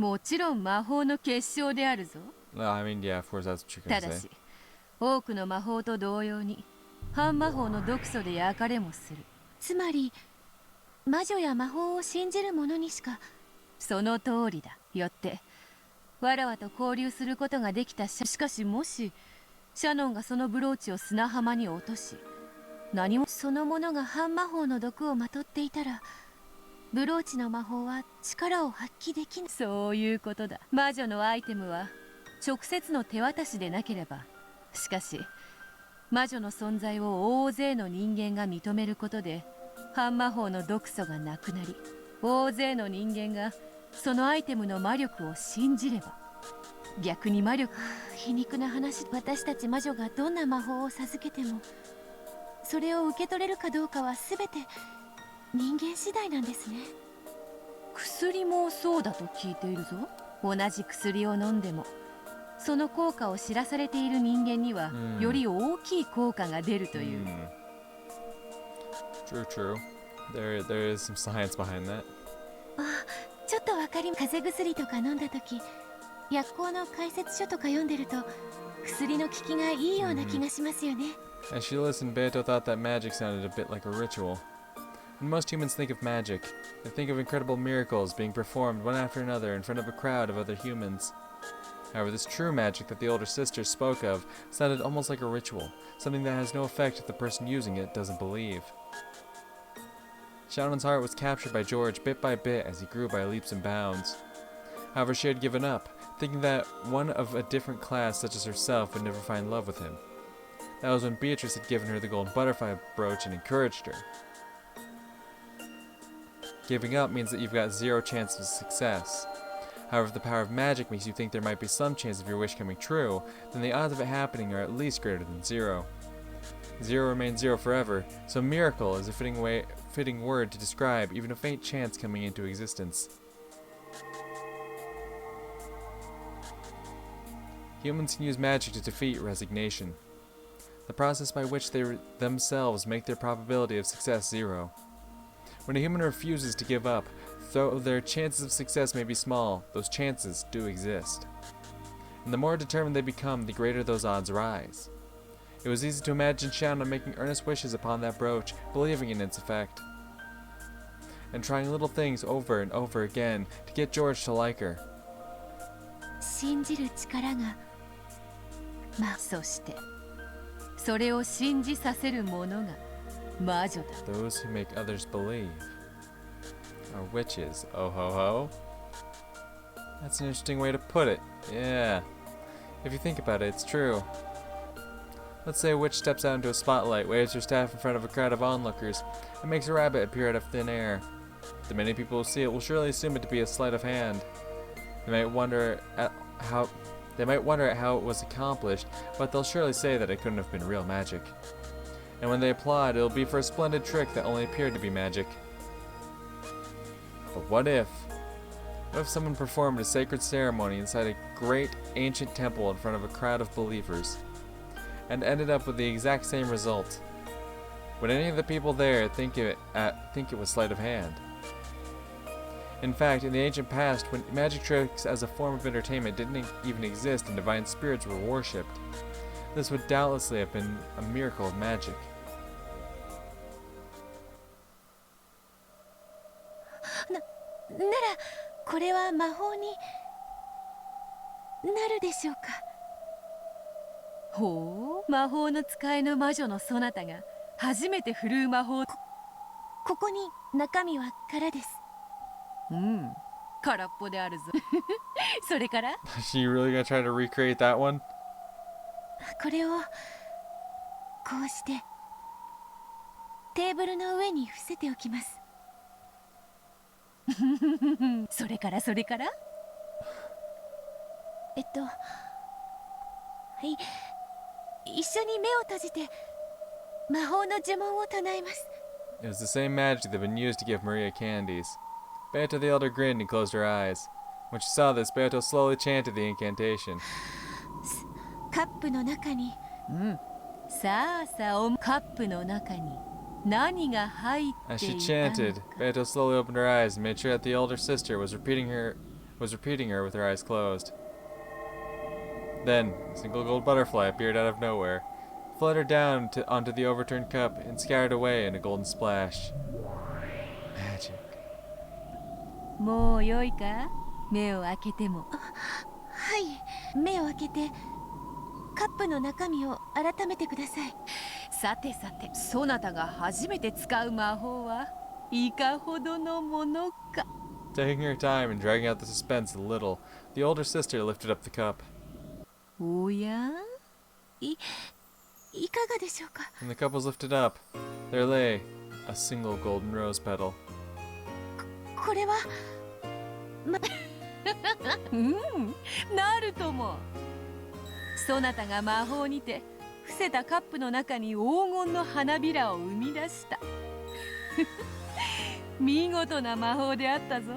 もちろん魔法の結晶であるぞ。 No, I mean, yeah, of course that's what you're た gonna だ say. し多くの魔法と同様に半魔法の毒素で焼かれもする。つまり魔女や魔法を信じる者にしか。その通りだ。よってわらわと交流することができた。しかしもしシャノンがそのブローチを砂浜に落とし、何もそのものが半魔法の毒をまとっていたら、ブローチの魔法は力を発揮できない。そういうことだ。魔女のアイテムは直接の手渡しでなければ。しかし魔女の存在を大勢の人間が認めることで半魔法の毒素がなくなり、大勢の人間がそのアイテムの魔力を信じれば、逆に魔力。皮肉な話。私たち魔女がどんな魔法を授けてもそれを受け取れるかどうかは全て人間次第なんですね。薬もそうだと聞いているぞ。同じ薬を飲んでもその効果を知らされている人間にはより大きい効果が出るという。True, true. There is some science behind that. ちょっとわかり。風邪薬とか飲んだ時、薬効の解説書とか読んでると薬の効きがいいような気がしますよね。As she listened, Beto thought that magic sounded a bit like a ritual. When most humans think of magic, they think of incredible miracles being performed one after another in front of a crowd of other humans. However, this true magic that the older sister spoke of sounded almost like a ritual, something that has no effect if the person using it doesn't believe. Shannon's heart was captured by George bit by bit as he grew by leaps and bounds. However, she had given up, thinking that one of a different class such as herself would never find love with him. That was when Beatrice had given her the golden butterfly brooch and encouraged her. Giving up means that you've got zero chance of success. However, if the power of magic makes you think there might be some chance of your wish coming true, then the odds of it happening are at least greater than zero. Zero remains zero forever, so miracle is a fitting word to describe even a faint chance coming into existence. Humans can use magic to defeat resignation, the process by which they themselves make their probability of success zero. When a human refuses to give up, though their chances of success may be small, those chances do exist. And the more determined they become, the greater those odds rise. It was easy to imagine Shannon making earnest wishes upon that brooch, believing in its effect, and trying little things over and over again to get George to like her. 信じる力が、そしてそれを信じさせる者が魔女だ。 Those who make others believe are witches. Oh ho ho. That's an interesting way to put it. Yeah. If you think about it, it's true. Let's say a witch steps out into a spotlight, waves her staff in front of a crowd of onlookers, and makes a rabbit appear out of thin air. The many people who see it will surely assume it to be a sleight of hand. They might wonder at how it was accomplished, but they'll surely say that it couldn't have been real magic. And when they applaud, it'll be for a splendid trick that only appeared to be magic. But what if someone performed a sacred ceremony inside a great ancient temple in front of a crowd of believers, and ended up with the exact same result? Would any of the people there think it was sleight of hand? In fact, in the ancient past, when magic tricks as a form of entertainment didn't even exist and divine spirits were worshipped, this would doubtlessly have been a miracle of magic. ならこれは魔法になるでしょうか。ほう、魔法の使いの魔女のそなたが初めて振るう魔法。ここに中身は空です。空っぽであるぞ。それから Is she really gonna try to recreate that one? これをこうしてテーブルの上に伏せておきます。それからはい、一緒に目を閉じて魔法の呪文を唱えます。 It was the same magic that had been used to give Maria candies. Beato the Elder grinned and closed her eyes. When she saw this, Beato slowly chanted the incantation. カップの中に、さあさあ、カップの中に何が入っていたのか。 As she chanted, Beato slowly opened her eyes and made sure that the elder sister was was repeating her with her eyes closed. Then, a single gold butterfly appeared out of nowhere, fluttered down onto the overturned cup, and scattered away in a golden splash. Magic. もうよいか？目を開けても。はい、目を開けてカップの中身を改めてください。さてさて、そなたが初めて使う魔法はいかほどのものか。 Taking her time and dragging out the suspense a little, the older sister lifted up the cup. おや？いかがでしょうか。 When the cup was lifted up, there lay a single golden rose petal. これはうん、なるとも。そなたが魔法にて伏せたカップの中に黄金の花びらを生み出した。見事な魔法であったぞ。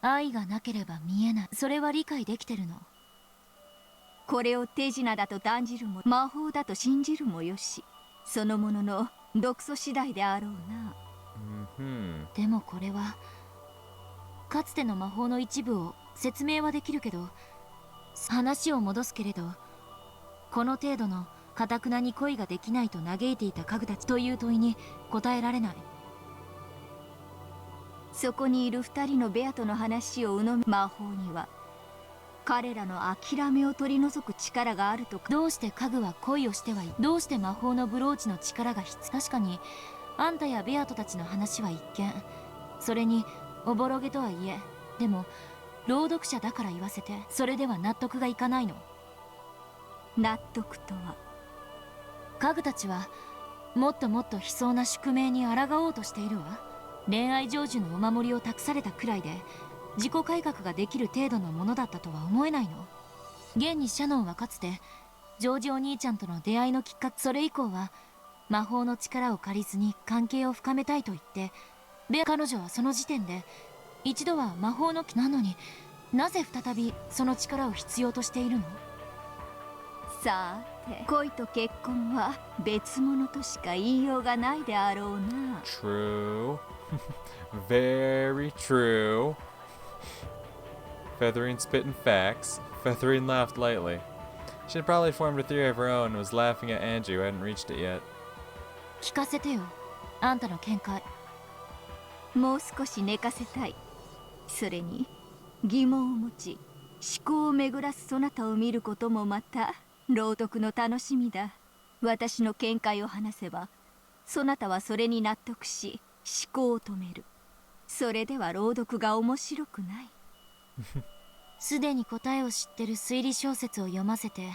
愛がなければ見えない。それは理解できてるの。これを手品だと断じるも魔法だと信じるもよし、そのものの毒素次第であろうな。でもこれはかつての魔法の一部を説明はできるけど、話を戻すけれど、この程度の堅くなに恋ができないと嘆いていた家具たちという問いに答えられない。そこにいる2人のベアとの話を鵜呑み、魔法には彼らの諦めを取り除く力があるとか。どうして家具は恋をしてはいい、どうして魔法のブローチの力が必要。確かにあんたやベアトたちの話は一見、それにおぼろげとはいえ、でも朗読者だから言わせて、それでは納得がいかないの。納得とは、家具たちはもっともっと悲壮な宿命に抗おうとしているわ。恋愛成就のお守りを託されたくらいで自己改革ができる程度のものだったとは思えないの。現にシャノンはかつてジョージお兄ちゃんとの出会いのきっかけ、それ以降は魔法の力を借りずに関係を深めたいと言って、彼女はその時点で一度は魔法のなのに、なぜ再びその力を必要としているの。さて、恋と結婚は別物としか言いようがないであろうな。True. Very true. Feathering spitting facts. Feathering laughed lightly. She had probably formed a theory of her own and was laughing at Angie who hadn't reached it yet. 聞かせてよ、あんたの見解。もう少し寝かせたい。それに疑問を持ち思考を巡らすそなたを見ることもまた朗読の楽しみだ。私の見解を話せばそなたはそれに納得し思考を止める。それでは朗読が面白くない。すでに答えを知ってる推理小説を読ませて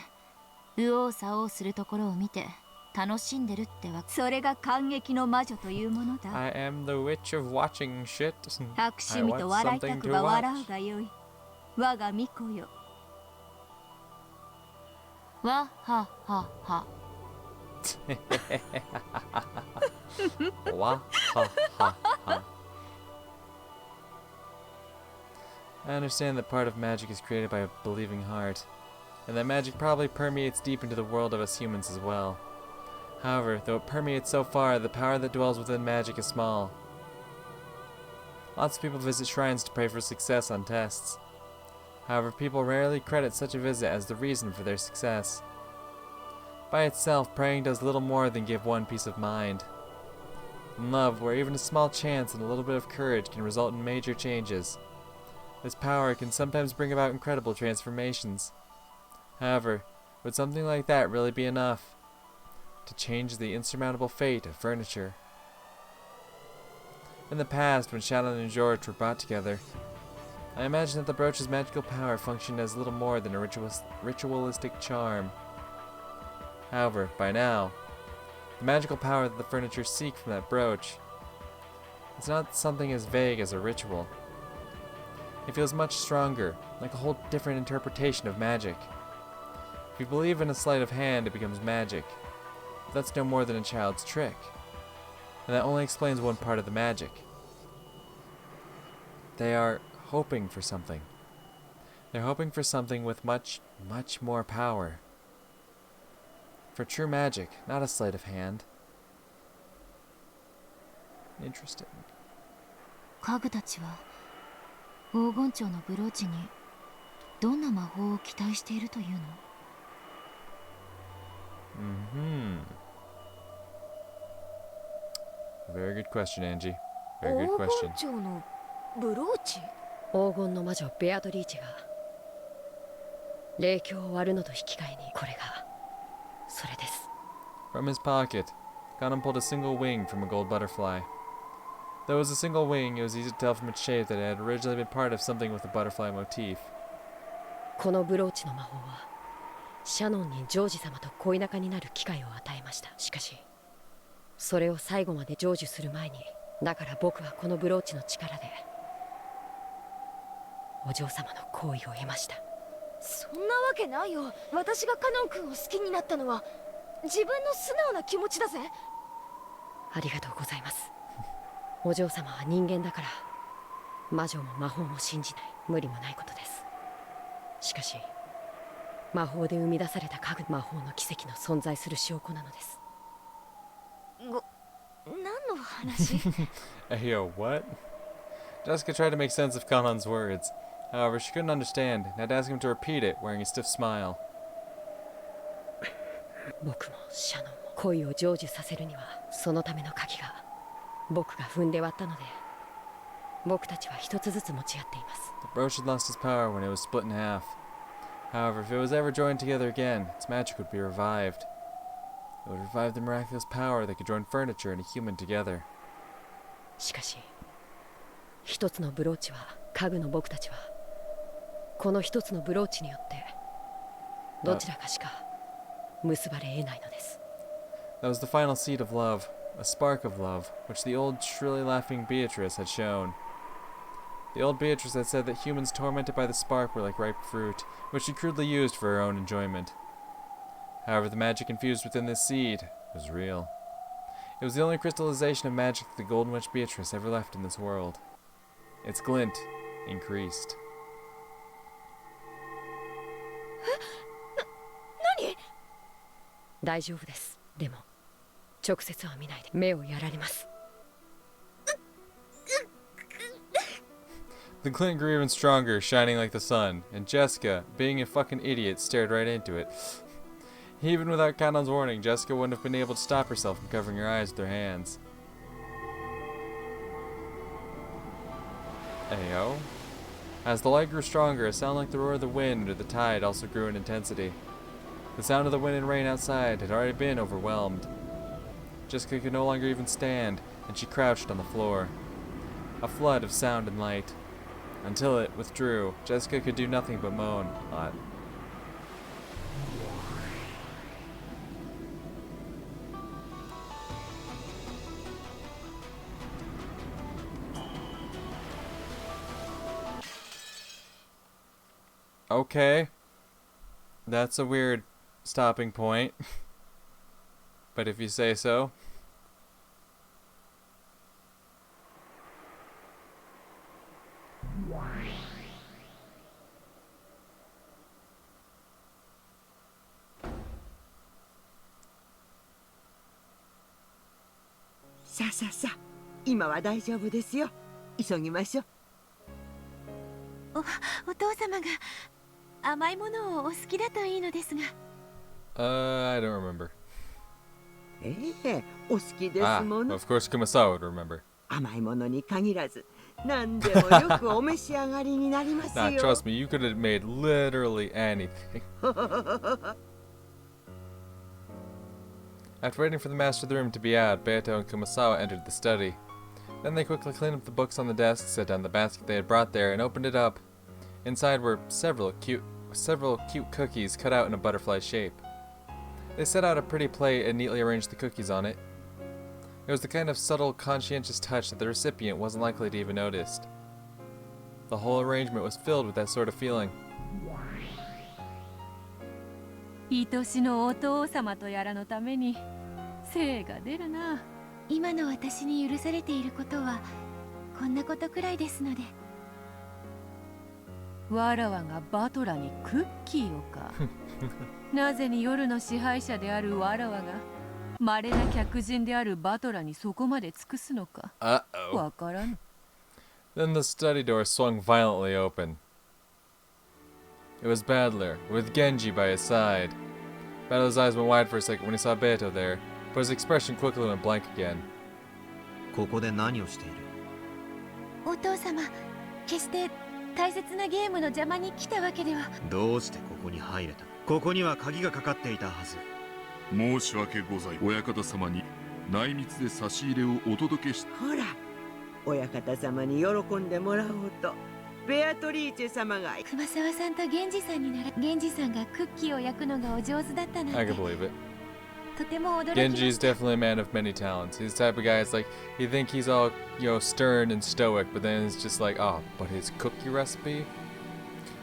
右往左往するところを見て楽しんでるってわけ。それが感激の魔女というものだ。 I am the witch of watching shit. 悪趣味と笑いたくば笑うがよい。我が巫女よ。わははは。Wah, ha, ha, ha. I understand that part of magic is created by a believing heart, and that magic probably permeates deep into the world of us humans as well. However, though it permeates so far, the power that dwells within magic is small. Lots of people visit shrines to pray for success on tests. However, people rarely credit such a visit as the reason for their success. By itself, praying does little more than give one peace of mind. In love, where even a small chance and a little bit of courage can result in major changes, this power can sometimes bring about incredible transformations. However, would something like that really be enough to change the insurmountable fate of furniture? In the past, when Shannon and George were brought together, I imagine that the brooch's magical power functioned as little more than a ritualistic charm. However, by now, the magical power that the furniture seek from that brooch, it's not something as vague as a ritual. It feels much stronger, like a whole different interpretation of magic. If you believe in a sleight of hand, it becomes magic. But that's no more than a child's trick. And that only explains one part of the magic. They are hoping for something. They're hoping for something with much, much more power. For true magic, not a sleight of hand. Interesting. 家具たちは黄金蝶のブローチにどんな魔法を期待しているというの？ Very good question, Angie. Very good 黄 question. 金蝶のブローチ？黄金の魔女ベアトリーチが霊境を割るのと引き換えにこれがそれです。 From his pocket, Ganon pulled a single wing from a gold butterfly. Though it was a single wing, it was easy to tell from its shape that it had originally been part of something with a butterfly motif. このブローチの魔法はシャノンにジョージ様と恋仲になる機会を与えました。しかしそれを最後まで成就する前に、だから僕はこのブローチの力でお嬢様の好意を得ました。そんなわけないよ。私がカノン君を好きになったのは自分の素直な気持ちだぜ。ありがとうございます。お嬢様は人間だから魔女も魔法も信じない、無理もないことです。しかし魔法で生み出された家具、魔法の奇跡の存在する証拠なのです。何の話？ Hey, yo, what? Jessica tried to make sense of Kanon's words. However, she couldn't understand and had to ask him to repeat it, wearing a stiff smile. 僕もシャノンも恋を成就させるにはそのための鍵が僕が踏んで割ったので、僕たちは一つずつ持ち合っています。 The brooch had lost its power when it was split in half. However, if it was ever joined together again, its magic would be revived. It would revive the miraculous power that could join furniture and a human together. しかし一つのブローチは、家具の僕たちはこの一つのブローチによってどちらかしか結ばれ得ないのです。 That was the final seed of love, a spark of love, which the old shrilly laughing Beatrice had shown. The old Beatrice had said that humans tormented by the spark were like ripe fruit, which she crudely used for her own enjoyment. However, the magic infused within this seed was real. It was the only crystallization of magic that the Golden Witch Beatrice ever left in this world. Its glint increased. 何？大丈夫です。でも直接は見ないで、目をやられます。 The glint grew even stronger, shining like the sun, and Jessica, being a fucking idiot, stared right into it. Even without Kanon's warning, Jessica wouldn't have been able to stop herself from covering her eyes with her hands. Ayo. As the light grew stronger, a sound like the roar of the wind or the tide also grew in intensity. The sound of the wind and rain outside had already been overwhelmed. Jessica could no longer even stand, and she crouched on the floor. A flood of sound and light. Until it withdrew, Jessica could do nothing but moan. Okay. That's a weird stopping point. But if you say so. さあさあさあ、今は大丈夫ですよ。急ぎましょう。お父様が甘いものをお好きだといいのですが。I don't remember. ええ、お好きですもの。of course Kumasawa would remember. 甘いものに限らず、何でもよくお召し上がりになりますよ。Nah, trust me, you could have made literally anything. After waiting for the master of the room to be out, Beato and Kumasawa entered the study. Then they quickly cleaned up the books on the desk, set down the basket they had brought there, and opened it up. Inside were several cute cookies cut out in a butterfly shape. They set out a pretty plate and neatly arranged the cookies on it. It was the kind of subtle, conscientious touch that the recipient wasn't likely to even notice. The whole arrangement was filled with that sort of feeling. 愛しのお父様とやらのために精が出るな。今の私に許されていることはこんなことくらいですので。わらわがバトラにクッキーをか。なぜに夜の支配者であるわらわが稀な客人であるバトラにそこまで尽くすのか Uh-oh. わからぬ。 Then the study door swung violently open. It was Battler, with Genji by his side. Battler's eyes went wide for a second when he saw Beto there, but his expression quickly went blank again. ここで何をしている？お父様、決して大切なゲームの邪魔に来たわけでは。どうしてここに入れた？ここには鍵がかかっていたはず。申し訳ござい。親方様に内密で差し入れをお届けし。ほら、親方様に喜んでもらおうとベアトリーチェ様が。熊沢さんと源氏さんになら、源氏さんがクッキーを焼くのがお上手だったなん I て can believe it. とても驚きま Genji し is た。 definitely a man of many talents. He's the type of guy that's like, you think he's all, stern and stoic, but then it's just like, oh, but his cookie recipe?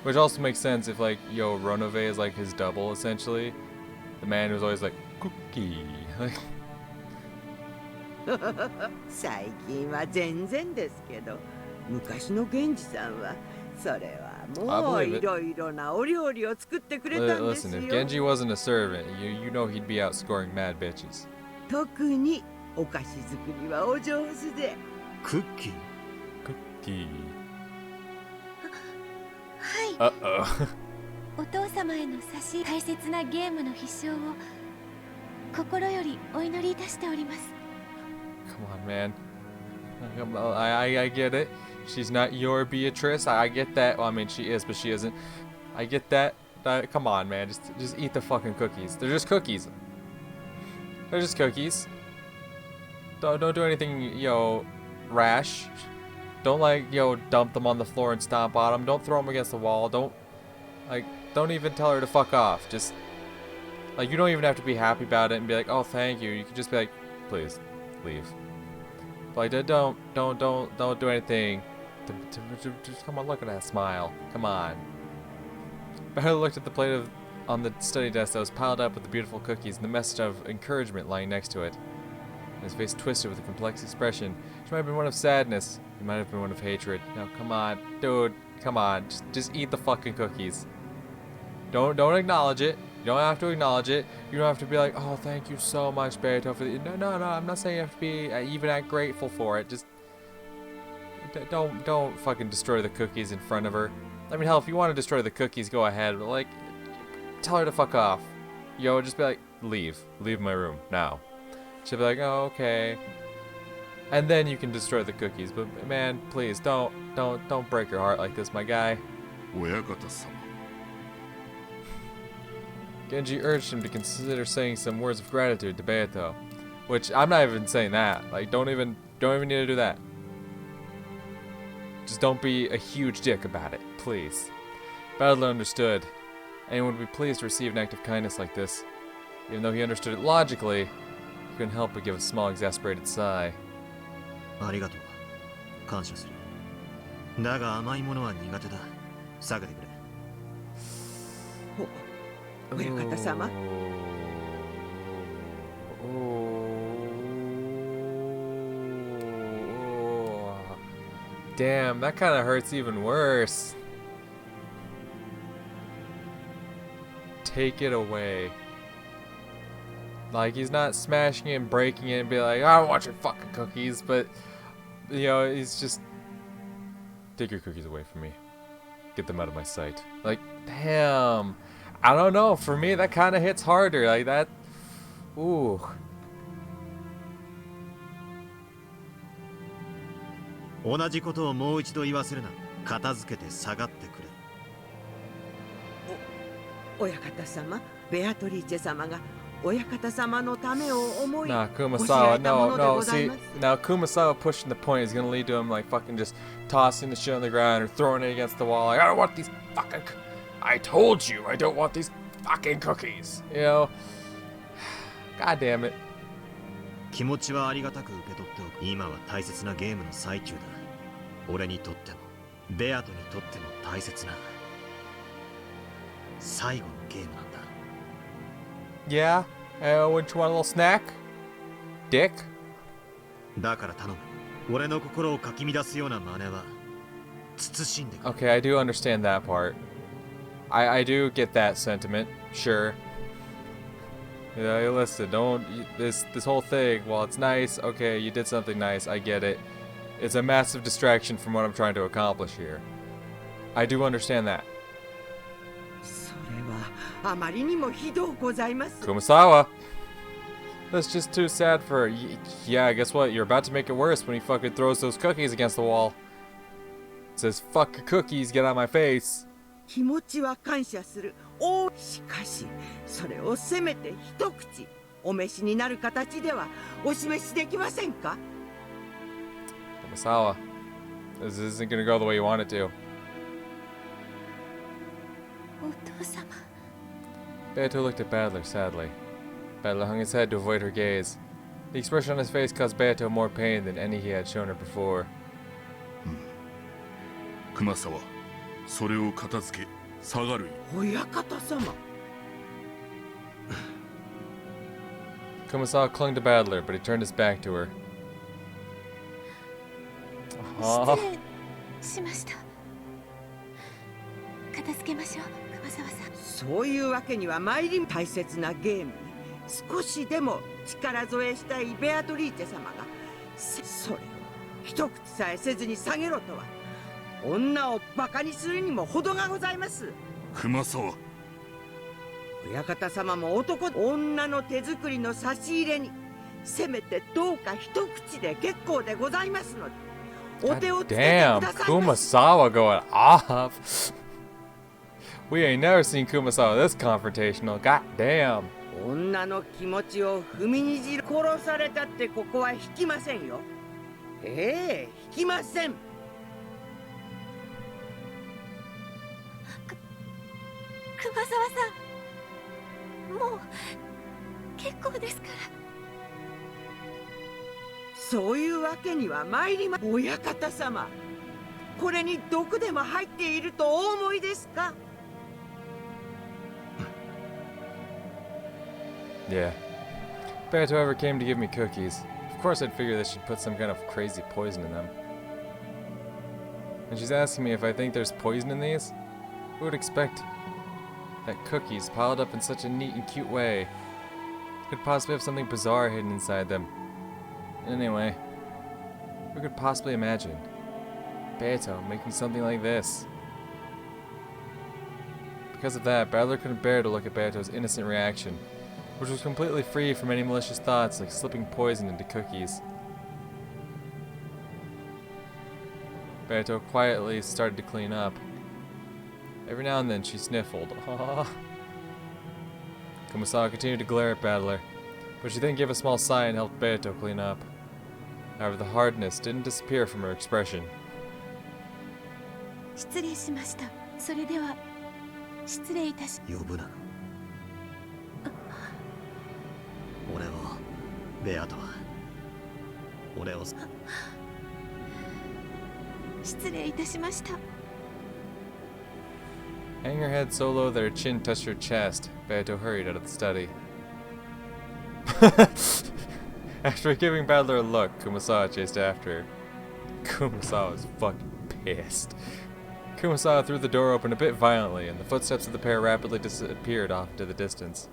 Which also makes sense if, like, Ronove is like his double, essentially. The man who's always like, cookie. Like, 最近は全然ですけど、昔の源氏さんはそれはもう I believe it. いろいろなお料理を作ってくれたんです listen, よ。 if Genji wasn't a servant, you know he'd be out scoring mad bitches. 特にお菓子作りはお上手で。クッキー？ Cookie. はい、 Uh-oh. お父様への差し大切なゲームの必勝を心よりお祈りいたしております。 Come on, man. I get it. She's not your Beatrice. I get that. Well, I mean, she is, but she isn't. I get that. Come on, man. Just eat the fucking cookies. They're just cookies. They're just cookies. Don't do anything, rash. Don't dump them on the floor and stomp on them. Don't throw them against the wall. Don't even tell her to fuck off. Just you don't even have to be happy about it and be like, oh, thank you. You can just be like, please, leave. But don't do anything. Just come on, look at that smile. Come on. Barry looked at the plate on the study desk that was piled up with the beautiful cookies and the message of encouragement lying next to it. His face twisted with a complex expression. It might have been one of sadness. It might have been one of hatred. No, come on, dude. Come on. Just eat the fucking cookies. Don't acknowledge it. You don't have to acknowledge it. You don't have to be like, oh, thank you so much, Beto, for the... No. I'm not saying you have to be even that grateful for it. Just don't fucking destroy the cookies in front of her. I mean, hell, if you want to destroy the cookies, go ahead. But tell her to fuck off. Just be like, leave my room now. She'll be like, oh, okay. And then you can destroy the cookies. But man, please don't break your heart like this, my guy. 親方様。 Genji urged him to consider saying some words of gratitude to Beto, which I'm not even saying that. Don't even need to do that. Just don't be a huge dick about it, please. Battler understood. Anyone would be pleased to receive an act of kindness like this. Even though he understood it logically, he couldn't help but give a small exasperated sigh. ありがとう。感謝する。だが甘いものは苦手だ。下げてくれ。親方様。 Damn, that kind of hurts even worse. Take it away. He's not smashing it and breaking it and be like, I don't want your fucking cookies, but, he's just... Take your cookies away from me. Get them out of my sight. Damn. I don't know, for me that kind of hits harder, that, ooh. 同じことをもう一度言わせるな。片付けて下がってくれ。親方様、ベアトリーチェ様が親方様のためを思い Nah, 教え Kumasawa, たもので no, ござい see, ます。 now Kumasawa pushing the point is gonna lead to him fucking just tossing the shit on the ground or throwing it against the wall. I don't want these fucking, I told you I don't want these fucking cookies. God damn it. 気持ちはありがたく受け取っておく。今は大切なゲームの最中だ。俺にとっても、ベアトにとっても大切な最後のゲームなんだ。Yeah? Wouldn't you want a little snack? Dick? だから頼む。俺の心をかき乱すような真似は慎んでくれ。 Okay, I do understand that part. I do get that sentiment, sure. Yeah, hey, listen, this whole thing, while it's nice, okay, you did something nice, I get it. It's a massive distraction from what I'm trying to accomplish here. I do understand that. それはあまりにもひどうございます。 Kumasawa! That's just too sad for her. Yeah, guess what? You're about to make it worse when he fucking throws those cookies against the wall. Says, fuck your cookies, get out of my face. 気持ちは感謝する。しかし、それをせめて一口お召しになる形ではお示しできませんか? Kumasawa, this isn't gonna go the way you want it to. お父様。 Beato looked at Battler sadly. Battler hung his head to avoid her gaze. The expression on his face caused Beato more pain than any he had shown her before. 熊沢、それを片付け、下がるよ。親方様。 Kumasawa clung to Battler, but he turned his back to her. 失礼しました。片付けましょう、熊沢さん。そういうわけには参り大切なゲームに少しでも力添えしたいベアトリーチェ様がそれを一口さえせずに下げろとは女をバカにするにも程がございます。熊沢、親方様も女の手作りの差し入れにせめてどうか一口で結構でございますのでお手をつけてく Damn, ださいまし。 Kumasawa going off. We ain't never seen Kumasawa this confrontational. God damn. 女の気持ちを踏みにじる殺されたってここは引きませんよ。引きません。熊沢さん、もう結構ですから。そういうわけには参りま。親方様、これに毒でも入っているとお思いですか? Yeah. If Beato ever came to give me cookies, of course I'd figure that she'd put some kind of crazy poison in them. And she's asking me if I think there's poison in these? Who would expect that cookies piled up in such a neat and cute way could possibly have something bizarre hidden inside them? Anyway, who could possibly imagine Beato making something like this? Because of that, Battler couldn't bear to look at Beato's innocent reaction, which was completely free from any malicious thoughts like slipping poison into cookies. Beato quietly started to clean up. Every now and then she sniffled. Aww. Kumasawa continued to glare at Battler, but she then gave a small sigh and helped Beato clean up. However, the hardness didn't disappear from her expression. 失礼しました。それでは失礼いたし。呼ぶな。俺をベアとは俺を失礼いたしました。 Hanging her head so low that her chin touched her chest, Beato hurried out of the study. After giving Battler a look, Kumasawa chased after her. Kumasawa was fucking pissed. Kumasawa threw the door open a bit violently, and the footsteps of the pair rapidly disappeared off into the distance.